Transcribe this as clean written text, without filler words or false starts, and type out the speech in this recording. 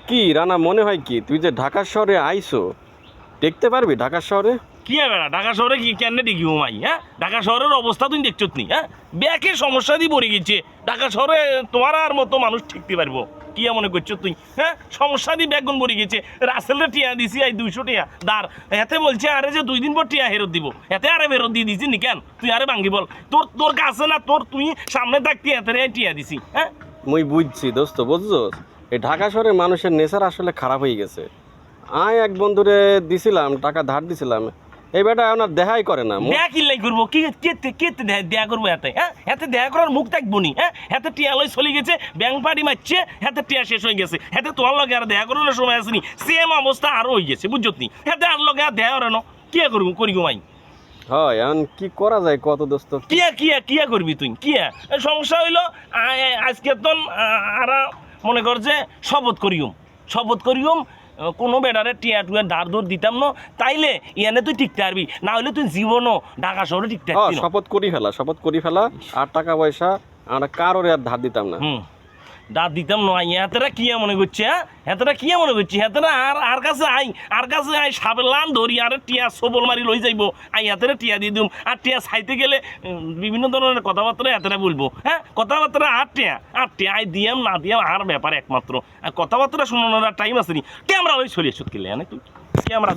কি রানা, মনে হয় কি তুই যে ঢাকা শহরে আইছো, দেখতে পারবি ঢাকা শহরে? কি বেড়া ঢাকা শহরে কি কেন দেখি মাই? হ্যাঁ, ঢাকা শহরের অবস্থা তুই দেখছো নি? হ্যাঁ, ব্যাকের সমস্যা দিয়ে পড়ে গেছে ঢাকা শহরে। তোমার আর মতো মানুষ ঠিকতে পারবো কি মনে করছো তুই? হ্যাঁ, সমস্যা দিয়ে ব্যাগুন পড়ে গেছে। রাসেলের টিয়া দিছি আই 200 টিয়া দাঁড়, এতে বলছে আরে যে 2 দিন পর টিয়া ফেরত দিব, এতে আরে ফেরত দিয়ে দিছি নি কেন? তুই আরে ভাঙ্গি বল, তোর তোর কাছে না, তোর তুই সামনে থাকতি এতে টিয়া দিছি। হ্যাঁ, মুই বুঝছি দোস্ত, বুঝছো? এই ঢাকা শহরে মানুষের নেশার আসলে খারাপ হয়ে গেছে। আয় এক বন্ধুরে দিছিলাম টাকা, ধার দিছিলাম, এই বেটা ওনার দেখাই করে না। দেখা কিল্লাই করবো কি? কেতে কেতে দেখা করবো এতে? হ্যাঁ, এতে দেখা করার মুখ থাকবো নি? হ্যাঁ, এতে টিয়া লই চলে গেছে, ব্যাংক পাড়ি মারছে, এতে টিয়া শেষ হয়ে গেছে। এতে তোমার লগে আর দেখা করার সময় আসেনি, সেম অবস্থা আরো হয়ে গেছে, বুঝছো নি? এতে আর লগে আর দেখা করানো কি করবো, করি গো মাই? হয় এখন কি করা যায় কত দোস্ত? কিয়া করবি তুই? সমস্যা হইলো আজকে তো আর মনে কর যে শপথ করিম কোনো বেড়ারে টিয়া টুয়া ধার ধর দিতাম না, তাইলে ইয়ানে তুই টিকতে পারবি, না হলে তুই জীবনও ঢাকা শহরে টিকতে পারবি না। শপথ করি ফেলা, আর টাকা পয়সা আমরা কারোর আর ধার দিতাম না। দাঁত দিতাম নয়। এতটা কি মনে করছে? হ্যাঁ, এতটা কি মনে করছি? এতটা আর কাছে আই সাবলান ধরি আর টিয়া সবল মারি লই যাইব, আই এতটা টিয়া দিয়ে দিম। আর টিয়া চাইতে গেলে বিভিন্ন ধরনের কথাবার্তা এতটা বলবো। হ্যাঁ, কথাবার্তা আর টিয়া আই দিয়াম না দিয়াম আর ব্যাপার একমাত্র। আর কথাবার্তা শোনানোর টাইম আছে নি? ক্যামেরা ওই চলিয়ে সুত কিনলে তুই ক্যামেরা